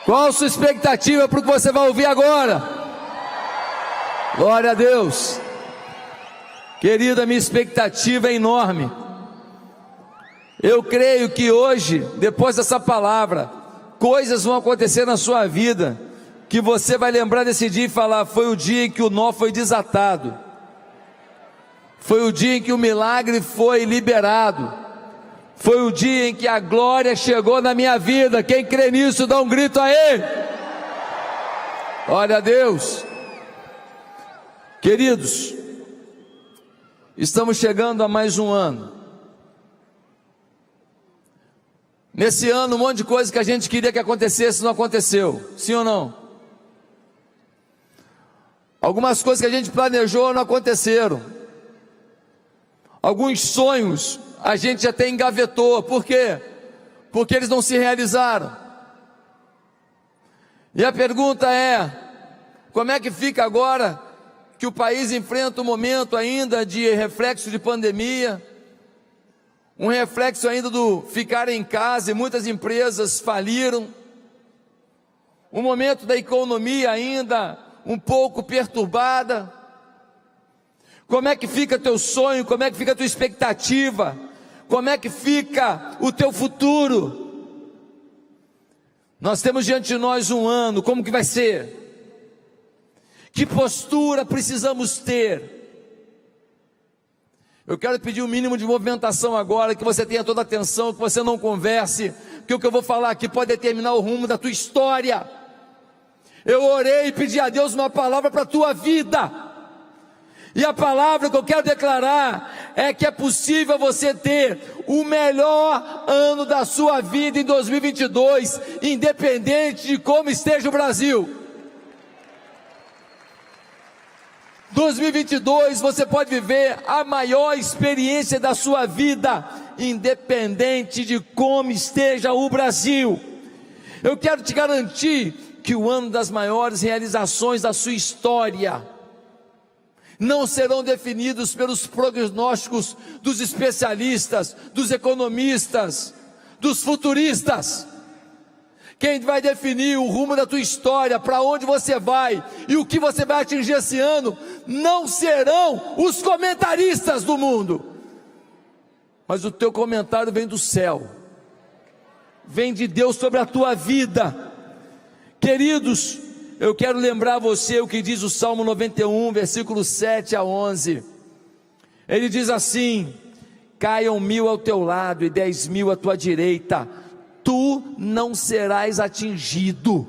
Qual a sua expectativa para o que você vai ouvir agora? Glória a Deus. Querida, minha expectativa é enorme. Eu creio que hoje, depois dessa palavra, coisas vão acontecer na sua vida, que você vai lembrar desse dia e falar: foi o dia em que o nó foi desatado, foi o dia em que o milagre foi liberado, foi o dia em que a glória chegou na minha vida. Quem crê nisso, dá um grito aí. Glória a Deus. Queridos, estamos chegando a mais um ano. Nesse ano, um monte de coisa que a gente queria que acontecesse não aconteceu, sim ou não? Algumas coisas que a gente planejou não aconteceram. Alguns sonhos a gente até engavetou. Por quê? Porque eles não se realizaram. E a pergunta é: como é que fica agora que o país enfrenta um momento ainda de reflexo de pandemia, um reflexo ainda do ficar em casa, e muitas empresas faliram, um momento da economia ainda um pouco perturbada? Como é que fica teu sonho? Como é que fica a tua expectativa? Como é que fica o teu futuro? Nós temos diante de nós um ano. Como que vai ser? Que postura precisamos ter? Eu quero pedir um mínimo de movimentação agora, que você tenha toda a atenção, que você não converse, porque o que eu vou falar aqui pode determinar o rumo da tua história. Eu orei e pedi a Deus uma palavra para a tua vida, e a palavra que eu quero declarar é que é possível você ter o melhor ano da sua vida em 2022, independente de como esteja o Brasil. 2022 você pode viver a maior experiência da sua vida, independente de como esteja o Brasil. Eu quero te garantir que o ano das maiores realizações da sua história não serão definidos pelos prognósticos dos especialistas, dos economistas, dos futuristas. Quem vai definir o rumo da tua história, para onde você vai e o que você vai atingir esse ano, não serão os comentaristas do mundo, mas o teu comentário vem do céu, vem de Deus sobre a tua vida. Queridos, eu quero lembrar você o que diz o Salmo 91, versículos 7 a 11. Ele diz assim: caiam 1000 ao teu lado e 10.000 à tua direita, tu não serás atingido.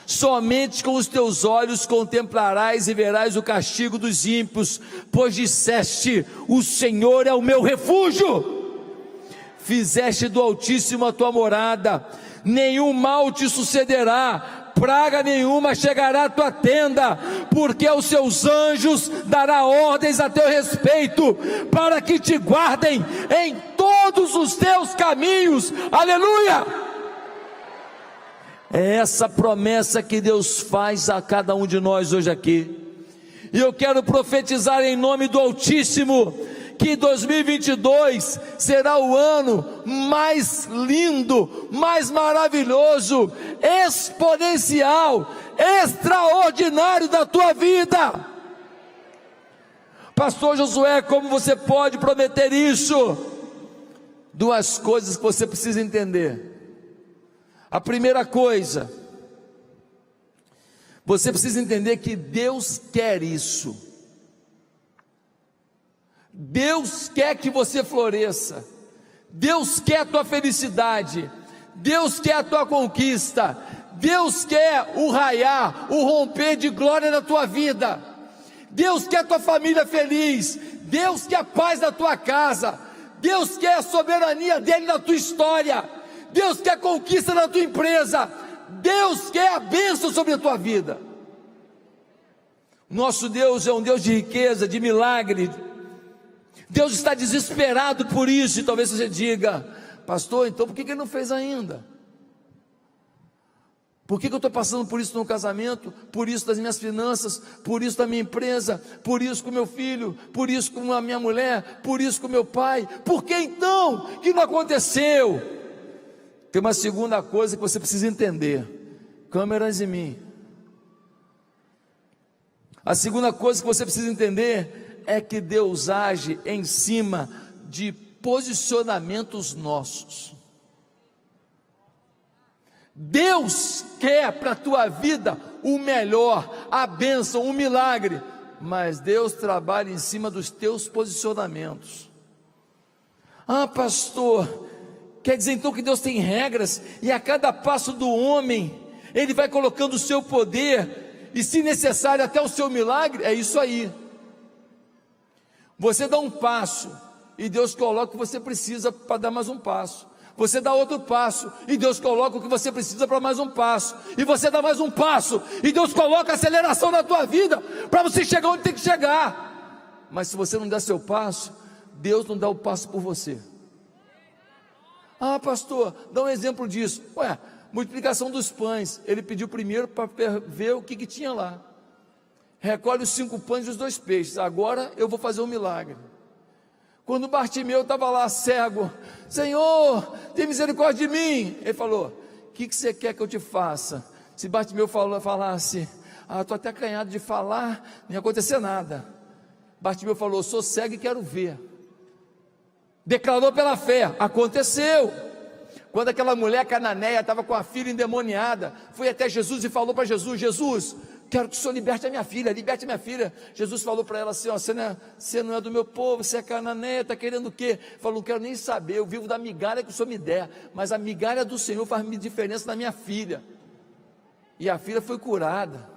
Somente com os teus olhos contemplarás e verás o castigo dos ímpios, pois disseste: o Senhor é o meu refúgio. Fizeste do Altíssimo a tua morada, nenhum mal te sucederá, praga nenhuma chegará à tua tenda, porque aos seus anjos dará ordens a teu respeito, para que te guardem em todos os teus caminhos. Aleluia! É essa promessa que Deus faz a cada um de nós hoje aqui, e eu quero profetizar em nome do Altíssimo, que 2022 será o ano mais lindo, mais maravilhoso, exponencial, extraordinário da tua vida. Pastor Josué, como você pode prometer isso? Duas coisas que você precisa entender. A primeira coisa, você precisa entender que Deus quer isso. Deus quer que você floresça, Deus quer a tua felicidade, Deus quer a tua conquista, Deus quer o raiar, o romper de glória na tua vida, Deus quer a tua família feliz, Deus quer a paz na tua casa, Deus quer a soberania dele na tua história, Deus quer a conquista na tua empresa, Deus quer a bênção sobre a tua vida. Nosso Deus é um Deus de riqueza, de milagre. Deus está desesperado por isso. E talvez você diga: pastor, então por que ele não fez ainda? Por que eu estou passando por isso no casamento, por isso das minhas finanças, por isso da minha empresa, por isso com o meu filho, por isso com a minha mulher, por isso com o meu pai? Por que então que não aconteceu? Tem uma segunda coisa que você precisa entender: câmeras em mim. A segunda coisa que você precisa entender é que Deus age em cima de posicionamentos nossos. Deus quer para a tua vida o melhor, a bênção, o milagre, mas Deus trabalha em cima dos teus posicionamentos. Ah, pastor, quer dizer então que Deus tem regras, e a cada passo do homem, Ele vai colocando o seu poder, e se necessário até o seu milagre? É isso aí. Você dá um passo, e Deus coloca o que você precisa para dar mais um passo. Você dá outro passo, e Deus coloca o que você precisa para mais um passo. E você dá mais um passo, e Deus coloca aceleração na tua vida, para você chegar onde tem que chegar. Mas se você não der seu passo, Deus não dá o passo por você. Ah, pastor, dá um exemplo disso. Multiplicação dos pães. Ele pediu primeiro para ver o que tinha lá. Recolhe os 5 pães e os 2 peixes. Agora eu vou fazer um milagre. Quando Bartimeu estava lá cego, Senhor, tem misericórdia de mim. Ele falou, o que você quer que eu te faça? Se Bartimeu falasse, estou até acanhado de falar, não ia acontecer nada. Bartimeu falou, sou cego e quero ver. Declarou pela fé, aconteceu. Quando aquela mulher cananeia estava com a filha endemoniada, foi até Jesus e falou para Jesus, Jesus, quero que o Senhor liberte a minha filha, liberte a minha filha. Jesus falou para ela assim, você não é do meu povo, você é cananeia, está querendo o quê? Falou, não quero nem saber, eu vivo da migalha que o Senhor me der, mas a migalha do Senhor faz diferença na minha filha. E a filha foi curada.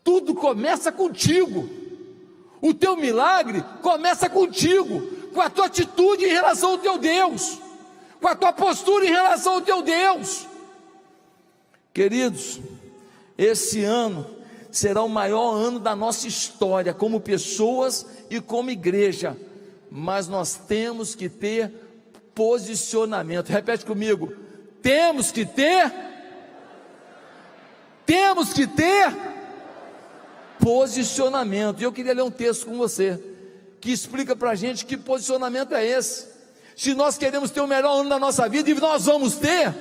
Tudo começa contigo. O teu milagre começa contigo, com a tua atitude em relação ao teu Deus, com a tua postura em relação ao teu Deus. Queridos, esse ano será o maior ano da nossa história, como pessoas e como igreja, mas nós temos que ter posicionamento. Repete comigo, temos que ter posicionamento. E eu queria ler um texto com você, que explica para a gente que posicionamento é esse. Se nós queremos ter o melhor ano da nossa vida, e nós vamos ter,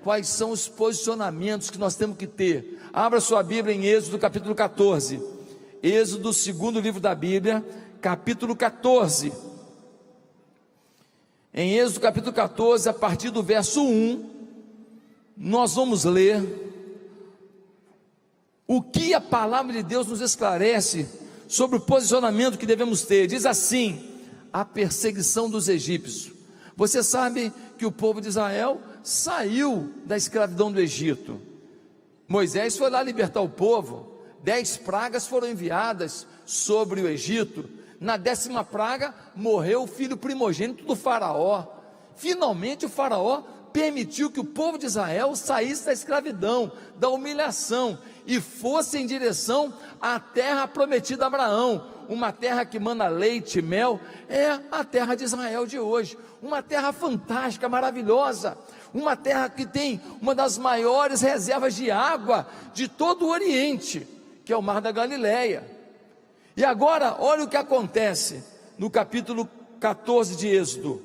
quais são os posicionamentos que nós temos que ter? Abra sua Bíblia em Êxodo capítulo 14, Êxodo, segundo livro da Bíblia, capítulo 14, em Êxodo capítulo 14, a partir do verso 1, nós vamos ler o que a palavra de Deus nos esclarece sobre o posicionamento que devemos ter. Diz assim, a perseguição dos egípcios. Você sabe que o povo de Israel saiu da escravidão do Egito. Moisés foi lá libertar o povo, 10 pragas foram enviadas sobre o Egito. Na 10ª praga, morreu o filho primogênito do faraó. Finalmente o faraó permitiu que o povo de Israel saísse da escravidão, da humilhação, e fosse em direção à terra prometida a Abraão, uma terra que mana leite e mel. É a terra de Israel de hoje, uma terra fantástica, maravilhosa, uma terra que tem uma das maiores reservas de água de todo o Oriente, que é o Mar da Galileia. E agora, olha o que acontece no capítulo 14 de Êxodo,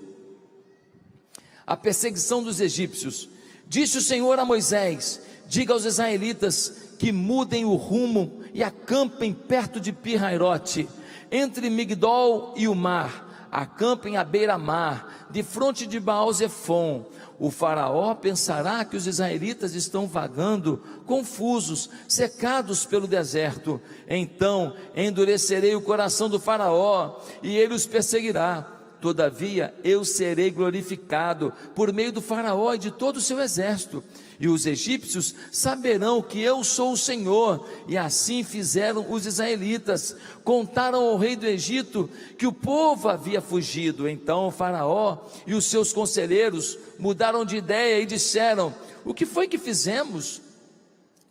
a perseguição dos egípcios. Disse o Senhor a Moisés, diga aos israelitas que mudem o rumo e acampem perto de Pi-Hairote, entre Migdol e o mar, acampem à beira-mar, de fronte de Baal-Zefon. O faraó pensará que os israelitas estão vagando, confusos, secados pelo deserto. Então endurecerei o coração do faraó, e ele os perseguirá. Todavia eu serei glorificado por meio do faraó e de todo o seu exército, e os egípcios saberão que eu sou o Senhor. E assim fizeram os israelitas, contaram ao rei do Egito que o povo havia fugido. Então o faraó e os seus conselheiros mudaram de ideia e disseram, o que foi que fizemos?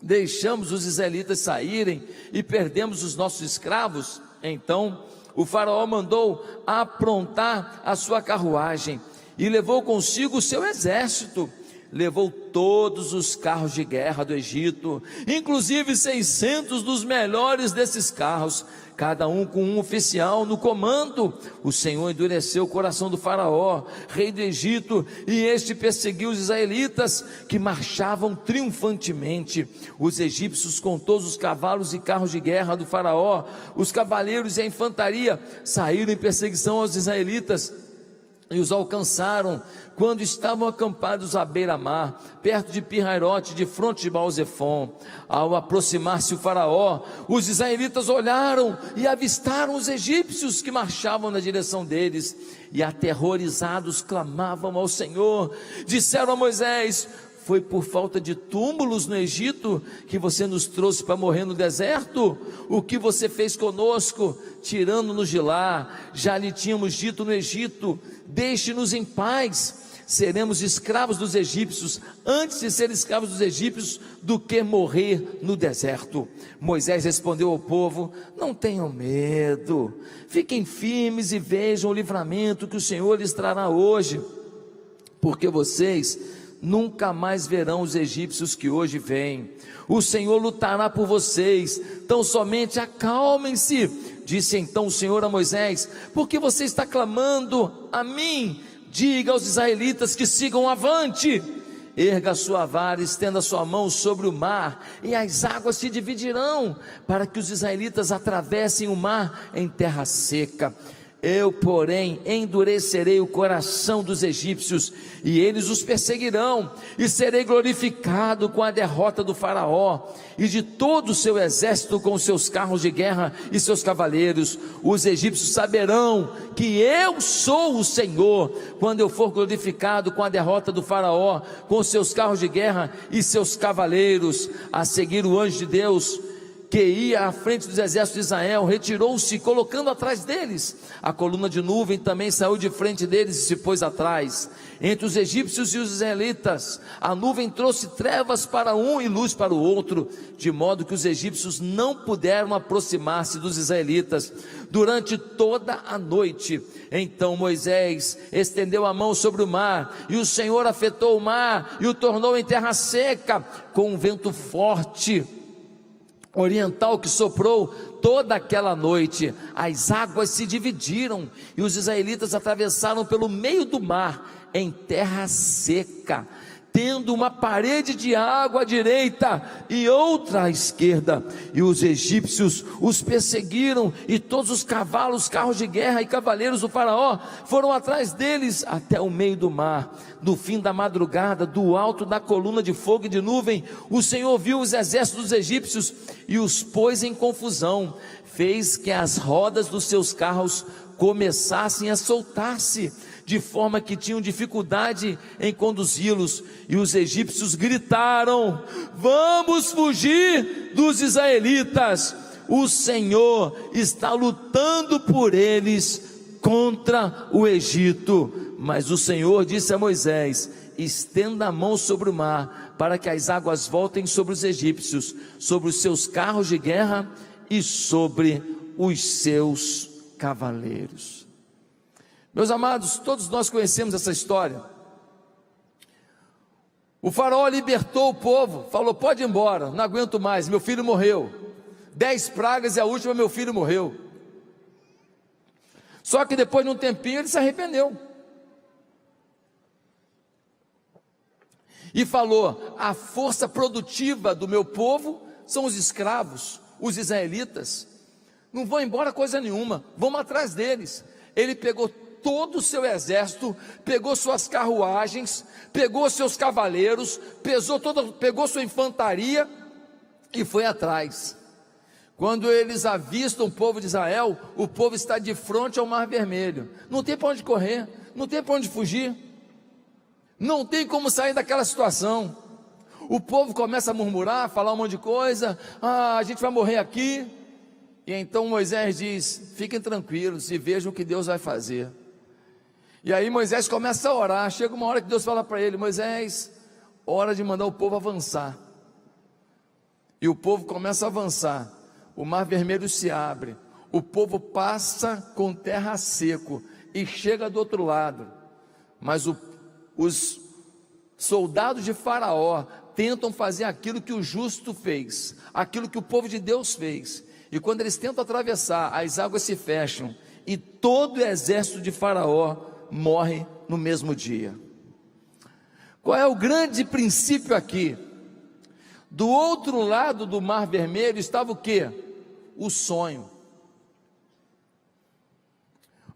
Deixamos os israelitas saírem e perdemos os nossos escravos? Então o faraó mandou aprontar a sua carruagem e levou consigo o seu exército. levou todos os carros de guerra do Egito, inclusive 600 dos melhores desses carros, cada um com um oficial no comando. O Senhor endureceu o coração do faraó, rei do Egito, e este perseguiu os israelitas, que marchavam triunfantemente. Os egípcios, com todos os cavalos e carros de guerra do faraó, os cavaleiros e a infantaria, saíram em perseguição aos israelitas, e os alcançaram quando estavam acampados à beira-mar, perto de Pi-Hairote, de fronte de Baal-Zefon. Ao aproximar-se o faraó, os israelitas olharam e avistaram os egípcios que marchavam na direção deles, e aterrorizados clamavam ao Senhor. Disseram a Moisés: foi por falta de túmulos no Egito que você nos trouxe para morrer no deserto? O que você fez conosco, tirando-nos de lá? Já lhe tínhamos dito no Egito: deixe-nos em paz, seremos escravos dos egípcios, antes de ser escravos dos egípcios, do que morrer no deserto. Moisés respondeu ao povo: não tenham medo, fiquem firmes e vejam o livramento que o Senhor lhes trará hoje, porque vocês nunca mais verão os egípcios que hoje vêm. O Senhor lutará por vocês, tão somente acalmem-se. Disse então o Senhor a Moisés: por que você está clamando a mim? Diga aos israelitas que sigam avante. Erga a sua vara, estenda a sua mão sobre o mar, e as águas se dividirão, para que os israelitas atravessem o mar em terra seca. Eu, porém, endurecerei o coração dos egípcios, e eles os perseguirão, e serei glorificado com a derrota do faraó, e de todo o seu exército, com seus carros de guerra e seus cavaleiros. Os egípcios saberão que eu sou o Senhor, quando eu for glorificado com a derrota do faraó, com seus carros de guerra e seus cavaleiros. A seguir, o anjo de Deus, que ia à frente dos exércitos de Israel, retirou-se, colocando atrás deles. A coluna de nuvem também saiu de frente deles e se pôs atrás. Entre os egípcios e os israelitas, a nuvem trouxe trevas para um e luz para o outro, de modo que os egípcios não puderam aproximar-se dos israelitas durante toda a noite. Então Moisés estendeu a mão sobre o mar, e o Senhor afetou o mar e o tornou em terra seca, com um vento forte oriental que soprou toda aquela noite. As águas se dividiram, e os israelitas atravessaram pelo meio do mar em terra seca, tendo uma parede de água à direita e outra à esquerda. E os egípcios os perseguiram, e todos os cavalos, carros de guerra e cavaleiros do faraó foram atrás deles até o meio do mar. No fim da madrugada, do alto da coluna de fogo e de nuvem, o Senhor viu os exércitos dos egípcios e os pôs em confusão, fez que as rodas dos seus carros começassem a soltar-se, de forma que tinham dificuldade em conduzi-los, e os egípcios gritaram: vamos fugir dos israelitas, o Senhor está lutando por eles contra o Egito. Mas o Senhor disse a Moisés: estenda a mão sobre o mar, para que as águas voltem sobre os egípcios, sobre os seus carros de guerra e sobre os seus cavaleiros. Meus amados, todos nós conhecemos essa história. O faraó libertou o povo, falou: pode ir embora, não aguento mais, meu filho morreu. 10 pragas e a última, meu filho morreu. Só que depois de um tempinho ele se arrependeu e falou: a força produtiva do meu povo são os escravos, os israelitas. Não vão embora coisa nenhuma, vamos atrás deles. Ele pegou todo o seu exército, pegou suas carruagens, pegou seus cavaleiros, pegou sua infantaria e foi atrás. Quando eles avistam o povo de Israel, o povo está de frente ao Mar Vermelho, não tem para onde correr, não tem para onde fugir, não tem como sair daquela situação. O povo começa a murmurar, falar um monte de coisa: a gente vai morrer aqui. E então Moisés diz: fiquem tranquilos e vejam o que Deus vai fazer. E aí Moisés começa a orar. Chega uma hora que Deus fala para ele: Moisés, hora de mandar o povo avançar. E o povo começa a avançar. O Mar Vermelho se abre, o povo passa com terra seco e chega do outro lado. Mas os soldados de Faraó tentam fazer aquilo que o justo fez, aquilo que o povo de Deus fez, e quando eles tentam atravessar, as águas se fecham, e todo o exército de Faraó morre no mesmo dia. Qual é o grande princípio aqui? Do outro lado do Mar Vermelho estava o quê? O sonho.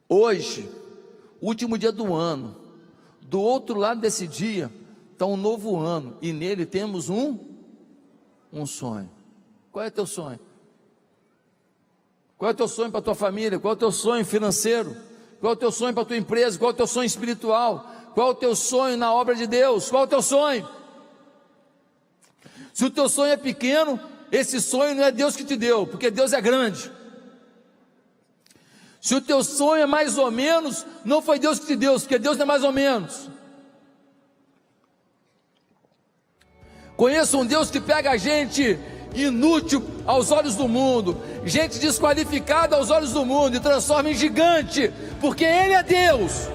Hoje, último dia do ano, do outro lado desse dia está um novo ano, e nele temos um sonho. Qual é teu sonho? Qual é o teu sonho para a tua família? Qual é o teu sonho financeiro? Qual é o teu sonho para a tua empresa? Qual é o teu sonho espiritual? Qual é o teu sonho na obra de Deus? Qual é o teu sonho? Se o teu sonho é pequeno, esse sonho não é Deus que te deu, porque Deus é grande. Se o teu sonho é mais ou menos, não foi Deus que te deu, porque Deus não é mais ou menos. Conheço um Deus que pega a gente inútil aos olhos do mundo, gente desqualificada aos olhos do mundo, e transforma em gigante, porque Ele é Deus.